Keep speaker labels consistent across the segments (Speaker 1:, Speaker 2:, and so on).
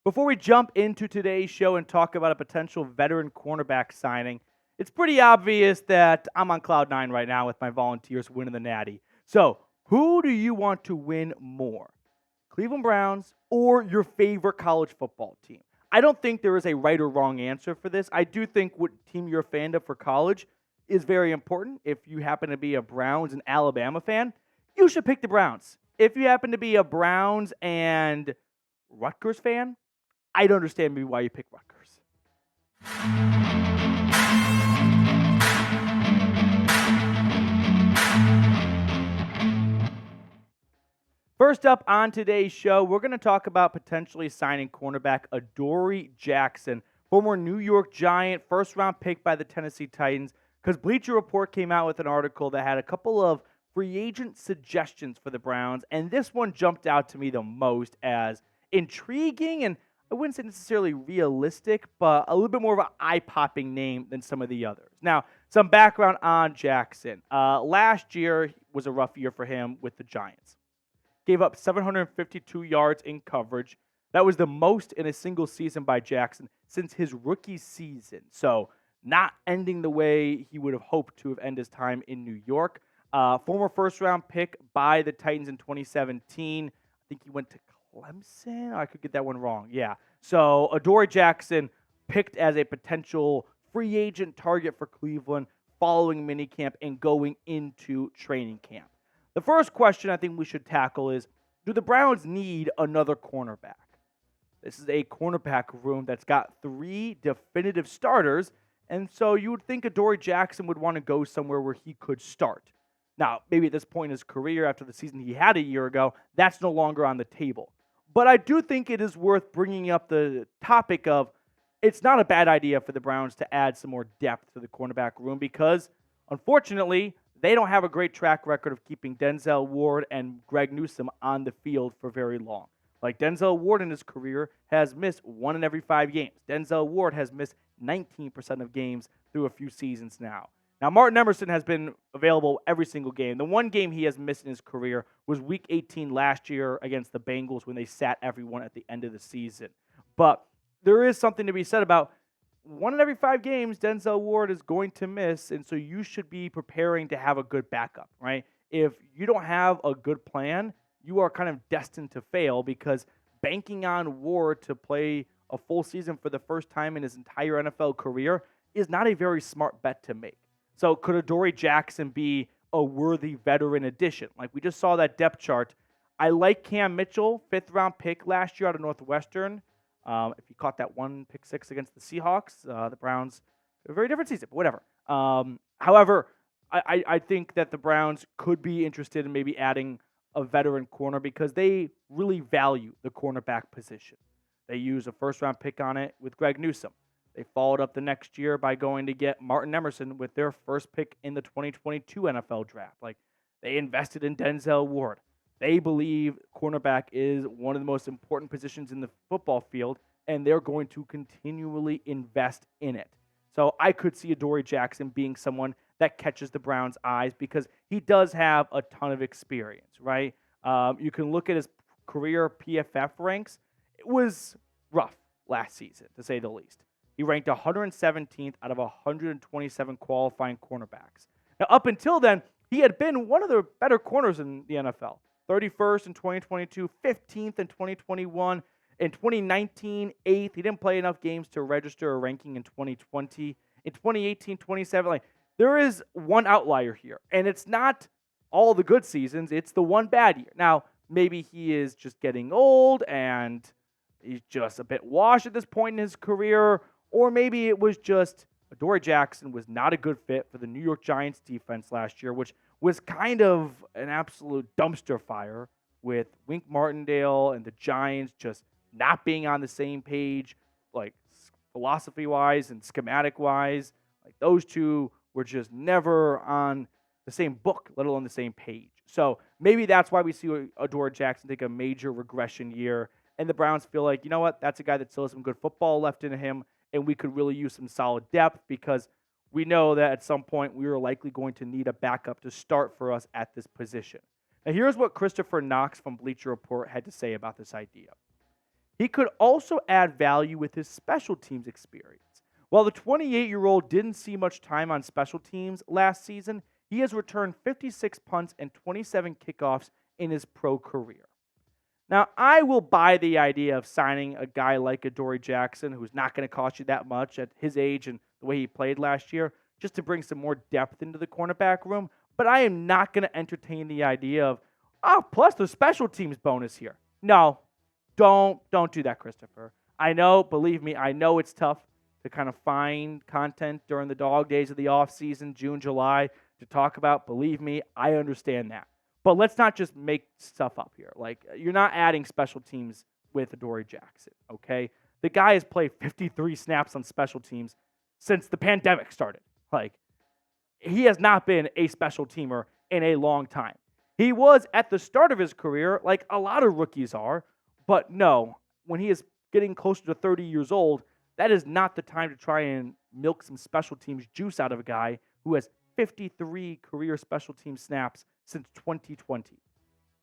Speaker 1: Before we jump into today's show and talk about a potential veteran cornerback signing, it's pretty obvious that I'm on cloud nine right now with my Volunteers winning the Natty. So, who do you want to win more? Cleveland Browns or your favorite college football team? I don't think there is a right or wrong answer for this. I do think what team you're a fan of for college is very important. If you happen to be a Browns and Alabama fan, you should pick the Browns. If you happen to be a Browns and Rutgers fan, I don't understand maybe why you pick Rutgers. First up on today's show, we're going to talk about potentially signing cornerback Adoree Jackson, former New York Giant, first-round pick by the Tennessee Titans, because Bleacher Report came out with an article that had a couple of free agent suggestions for the Browns, and this one jumped out to me the most as intriguing and I wouldn't say necessarily realistic, but a little bit more of an eye-popping name than some of the others. Now, some background on Jackson. Last year was a rough year for him with the Giants. Gave up 752 yards in coverage. That was the most in a single season by Jackson since his rookie season. So, not ending the way he would have hoped to have ended his time in New York. Former first-round pick by the Titans in 2017. I think he went to Clemson? I could get that one wrong. Yeah. So Adoree Jackson picked as a potential free agent target for Cleveland following minicamp and going into training camp. The first question I think we should tackle is, do the Browns need another cornerback? This is a cornerback room that's got 3 definitive starters, and so you would think Adoree Jackson would want to go somewhere where he could start. Now, maybe at this point in his career, after the season he had a year ago, that's no longer on the table. But I do think it is worth bringing up the topic of it's not a bad idea for the Browns to add some more depth to the cornerback room because, unfortunately, they don't have a great track record of keeping Denzel Ward and Greg Newsome on the field for very long. Like Denzel Ward in his career has missed 1 in every 5 games. Denzel Ward has missed 19% of games through a few seasons now. Now, Martin Emerson has been available every single game. The one game he has missed in his career was Week 18 last year against the Bengals when they sat everyone at the end of the season. But there is something to be said about 1 in every 5 games Denzel Ward is going to miss, and so you should be preparing to have a good backup, right? If you don't have a good plan, you are kind of destined to fail because banking on Ward to play a full season for the first time in his entire NFL career is not a very smart bet to make. So could Adoree Jackson be a worthy veteran addition? Like we just saw that depth chart. I like Cam Mitchell, 5th-round pick last year out of Northwestern. If he caught that 1 pick 6 against the Seahawks, the Browns, a very different season, but whatever. However, I think that the Browns could be interested in maybe adding a veteran corner because they really value the cornerback position. They use a first-round pick on it with Greg Newsome. They followed up the next year by going to get Martin Emerson with their first pick in the 2022 NFL draft. Like, they invested in Denzel Ward. They believe cornerback is one of the most important positions in the football field, and they're going to continually invest in it. So I could see Adoree Jackson being someone that catches the Browns' eyes because he does have a ton of experience, right? You can look at his career PFF ranks. It was rough last season, to say the least. He ranked 117th out of 127 qualifying cornerbacks. Now, up until then, he had been one of the better corners in the NFL. 31st in 2022, 15th in 2021. In 2019, 8th. He didn't play enough games to register a ranking in 2020. In 2018, 27. Like, there is one outlier here, and it's not all the good seasons. It's the one bad year. Now, maybe he is just getting old and he's just a bit washed at this point in his career, or maybe it was just Adoree Jackson was not a good fit for the New York Giants defense last year, which was kind of an absolute dumpster fire with Wink Martindale and the Giants just not being on the same page, like philosophy-wise and schematic-wise. Like those two were just never on the same book, let alone the same page. So maybe that's why we see Adoree Jackson take a major regression year, and the Browns feel like, you know what, that's a guy that still has some good football left in him, and we could really use some solid depth because we know that at some point we are likely going to need a backup to start for us at this position. Now, here's what Kristopher Knox from Bleacher Report had to say about this idea. He could also add value with his special teams experience. While the 28-year-old didn't see much time on special teams last season, he has returned 56 punts and 27 kickoffs in his pro career. Now, I will buy the idea of signing a guy like Adoree Jackson, who's not going to cost you that much at his age and the way he played last year, just to bring some more depth into the cornerback room. But I am not going to entertain the idea of, plus the special teams bonus here. No, don't do that, Kristopher. I know, believe me, I know it's tough to kind of find content during the dog days of the offseason, June, July, to talk about. Believe me, I understand that. But let's not just make stuff up here. Like, you're not adding special teams with Adoree Jackson, okay? The guy has played 53 snaps on special teams since the pandemic started. Like, he has not been a special teamer in a long time. He was at the start of his career, like a lot of rookies are, but no, when he is getting closer to 30 years old, that is not the time to try and milk some special teams juice out of a guy who has 53 career special team snaps since 2020.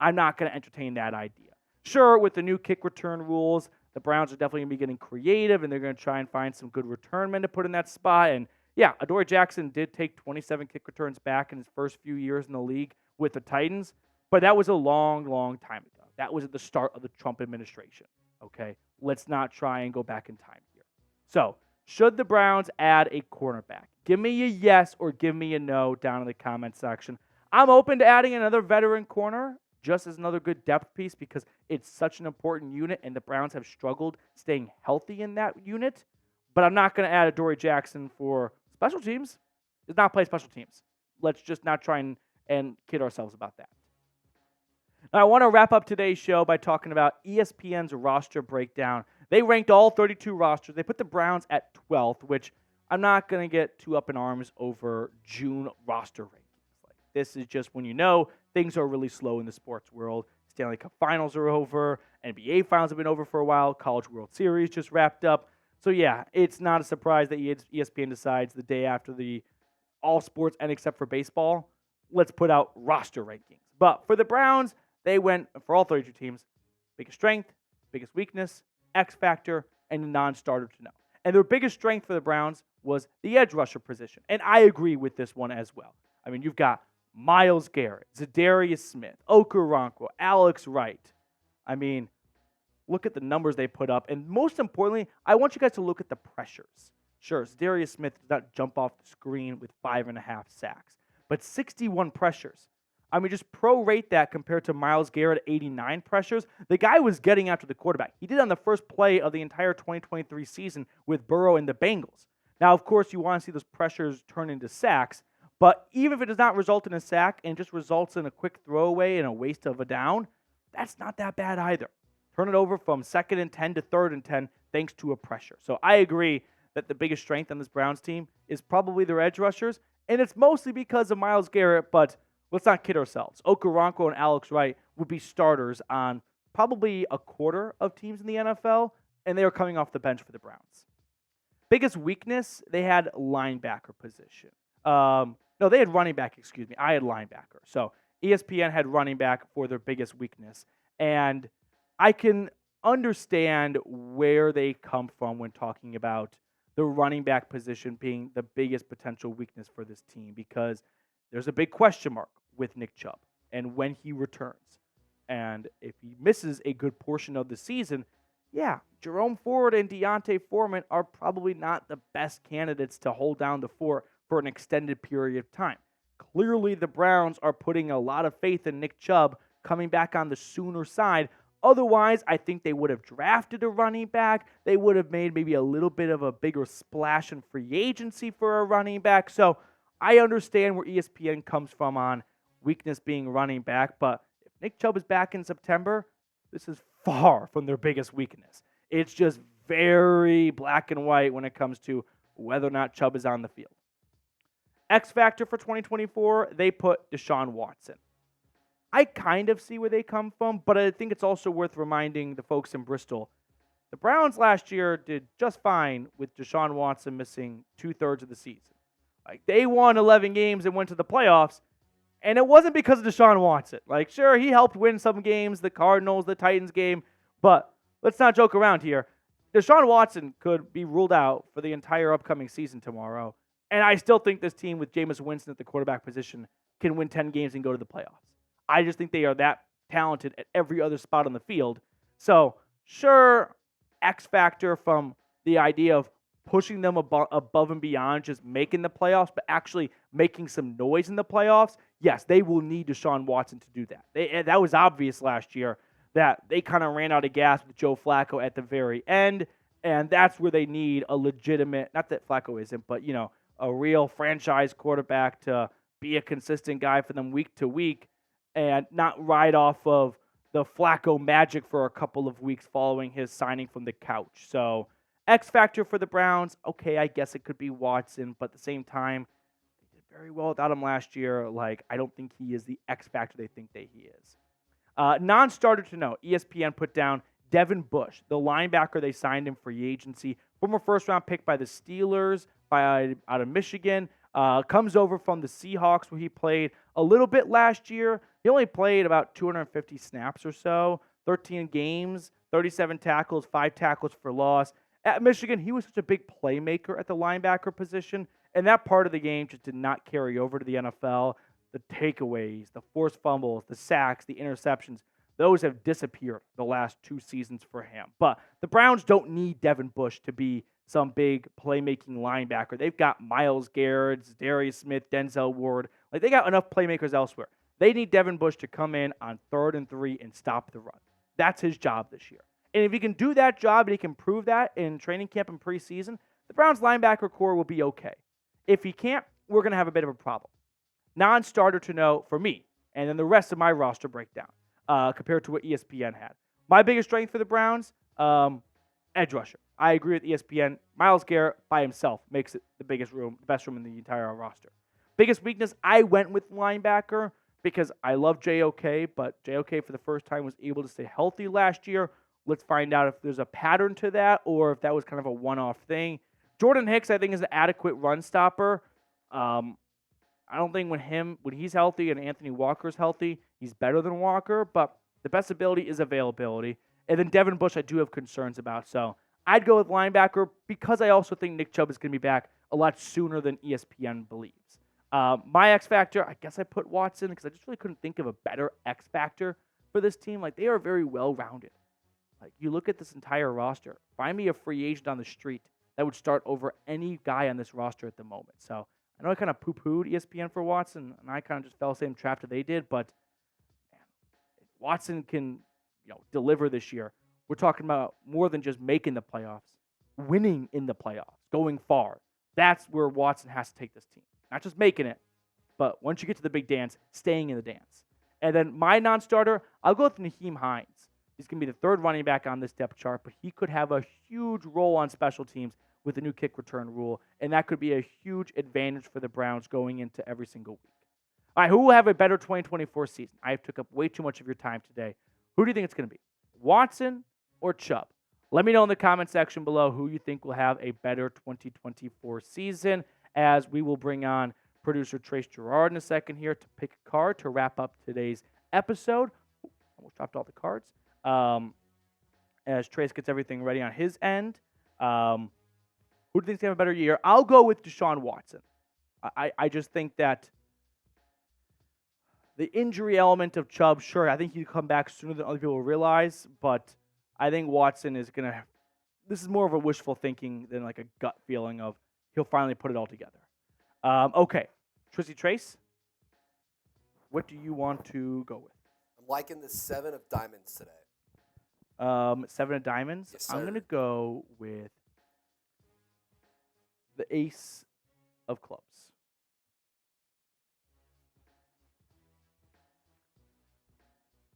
Speaker 1: I'm not going to entertain that idea. Sure, with the new kick return rules, the Browns are definitely going to be getting creative, and they're going to try and find some good return men to put in that spot. And yeah, Adoree Jackson did take 27 kick returns back in his first few years in the league with the Titans, but that was a long, long time ago. That was at the start of the Trump administration, okay? Let's not try and go back in time here. So, should the Browns add a cornerback? Give me a yes or give me a no down in the comment section. I'm open to adding another veteran corner just as another good depth piece because it's such an important unit and the Browns have struggled staying healthy in that unit. But I'm not going to add Adoree Jackson for special teams. Does not play special teams. Let's just not try and kid ourselves about that. Now, I want to wrap up today's show by talking about ESPN's roster breakdown. They ranked all 32 rosters. They put the Browns at 12th, which I'm not going to get too up in arms over June roster rankings. Like, this is just when you know things are really slow in the sports world. Stanley Cup Finals are over. NBA Finals have been over for a while. College World Series just wrapped up. So, yeah, it's not a surprise that ESPN decides the day after the all sports end except for baseball, let's put out roster rankings. But for the Browns, they went, for all 32 teams, biggest strength, biggest weakness, X factor, and non-starter to know. And their biggest strength for the Browns was the edge rusher position. And I agree with this one as well. I mean, you've got Myles Garrett, Zadarius Smith, Okoronkwo, Alex Wright. I mean, look at the numbers they put up. And most importantly, I want you guys to look at the pressures. Sure, Zadarius Smith did not jump off the screen with 5.5 sacks, but 61 pressures. I mean, just prorate that compared to Myles Garrett, 89 pressures. The guy was getting after the quarterback. He did on the first play of the entire 2023 season with Burrow and the Bengals. Now, of course, you want to see those pressures turn into sacks, but even if it does not result in a sack and just results in a quick throwaway and a waste of a down, that's not that bad either. Turn it over from 2nd and 10 to 3rd and 10 thanks to a pressure. So I agree that the biggest strength on this Browns team is probably their edge rushers, and it's mostly because of Myles Garrett, but let's not kid ourselves. Okoronkwo and Alex Wright would be starters on probably a quarter of teams in the NFL, and they are coming off the bench for the Browns. Biggest weakness, they had linebacker position. No, they had running back, excuse me. I had linebacker. So ESPN had running back for their biggest weakness. And I can understand where they come from when talking about the running back position being the biggest potential weakness for this team because there's a big question mark with Nick Chubb and when he returns. And if he misses a good portion of the season, yeah, Jerome Ford and Deontay Foreman are probably not the best candidates to hold down the fort for an extended period of time. Clearly, the Browns are putting a lot of faith in Nick Chubb coming back on the Sooner side. Otherwise, I think they would have drafted a running back. They would have made maybe a little bit of a bigger splash in free agency for a running back. So I understand where ESPN comes from on weakness being running back. But if Nick Chubb is back in September, this is far from their biggest weakness. It's just very black and white when it comes to whether or not Chubb is on the field. X factor for 2024, they put Deshaun Watson. I kind of see where they come from, but I think it's also worth reminding the folks in Bristol. The Browns last year did just fine with Deshaun Watson missing 2/3 of the season. Like, they won 11 games and went to the playoffs, and it wasn't because of Deshaun Watson. Like, sure, he helped win some games, the Cardinals, the Titans game, but let's not joke around here. Deshaun Watson could be ruled out for the entire upcoming season tomorrow, and I still think this team with Jameis Winston at the quarterback position can win 10 games and go to the playoffs. I just think they are that talented at every other spot on the field. So, sure, X factor from the idea of pushing them above and beyond just making the playoffs, but actually making some noise in the playoffs. Yes, they will need Deshaun Watson to do that. That was obvious last year that they kind of ran out of gas with Joe Flacco at the very end, and that's where they need a legitimate, not that Flacco isn't, but, a real franchise quarterback to be a consistent guy for them week to week and not ride off of the Flacco magic for a couple of weeks following his signing from the couch. So, X factor for the Browns, okay, I guess it could be Watson, but at the same time, they did very well without him last year. I don't think he is the X factor they think that he is. Non-starter to note, ESPN put down Devin Bush, the linebacker they signed in free agency, former first-round pick by the Steelers, out of Michigan, comes over from the Seahawks where he played a little bit last year. He only played about 250 snaps or so, 13 games, 37 tackles, 5 tackles for loss. At Michigan, he was such a big playmaker at the linebacker position, and that part of the game just did not carry over to the NFL. The takeaways, the forced fumbles, the sacks, the interceptions, those have disappeared the last 2 seasons for him. But the Browns don't need Devin Bush to be some big playmaking linebacker. They've got Myles Garrett, Darius Smith, Denzel Ward. They got enough playmakers elsewhere. They need Devin Bush to come in on 3rd and 3 and stop the run. That's his job this year. And if he can do that job and he can prove that in training camp and preseason, the Browns linebacker core will be okay. If he can't, we're going to have a bit of a problem. Non-starter to know for me, and then the rest of my roster breakdown compared to what ESPN had. My biggest strength for the Browns, edge rusher. I agree with ESPN. Myles Garrett by himself makes it the best room in the entire roster. Biggest weakness, I went with linebacker because I love JOK, but JOK for the first time was able to stay healthy last year. Let's find out if there's a pattern to that or if that was kind of a one-off thing. Jordan Hicks, I think, is an adequate run stopper. I don't think when he's healthy and Anthony Walker's healthy, he's better than Walker, but the best ability is availability. And then Devin Bush, I do have concerns about. So I'd go with linebacker because I also think Nick Chubb is going to be back a lot sooner than ESPN believes. My X factor, I guess I put Watson because I just really couldn't think of a better X factor for this team. They are very well-rounded. You look at this entire roster, find me a free agent on the street that would start over any guy on this roster at the moment. So I know I kind of poo-pooed ESPN for Watson, and I kind of just fell the same trap that they did, but man, if Watson can deliver this year, we're talking about more than just making the playoffs, winning in the playoffs, going far. That's where Watson has to take this team. Not just making it, but once you get to the big dance, staying in the dance. And then my non-starter, I'll go with Nyheim Hines. He's going to be the 3rd running back on this depth chart, but he could have a huge role on special teams with the new kick return rule, and that could be a huge advantage for the Browns going into every single week. All right, who will have a better 2024 season? I have took up way too much of your time today. Who do you think it's going to be, Watson or Chubb? Let me know in the comment section below who you think will have a better 2024 season, as we will bring on producer Trace Gerard in a second here to pick a card to wrap up today's episode. Almost dropped all the cards. As Trace gets everything ready on his end. Who do you think's going to have a better year? I'll go with Deshaun Watson. I just think that the injury element of Chubb, sure, I think he'll come back sooner than other people realize, but I think Watson is going to – this is more of a wishful thinking than a gut feeling of he'll finally put it all together. Okay, Trace, what do you want to go with?
Speaker 2: I'm liking the 7 of diamonds today.
Speaker 1: 7 of diamonds?
Speaker 2: Yes, sir.
Speaker 1: I'm going to go with the ace of clubs.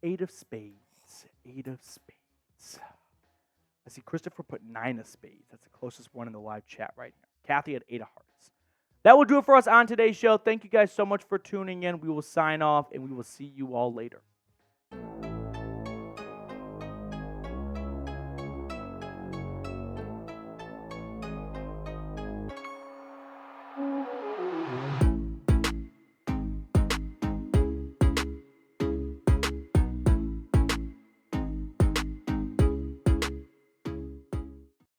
Speaker 1: 8 of spades. 8 of spades. I see Kristopher put 9 of spades. That's the closest one in the live chat right here. Kathy had 8 of hearts. That will do it for us on today's show. Thank you guys so much for tuning in. We will sign off, and we will see you all later.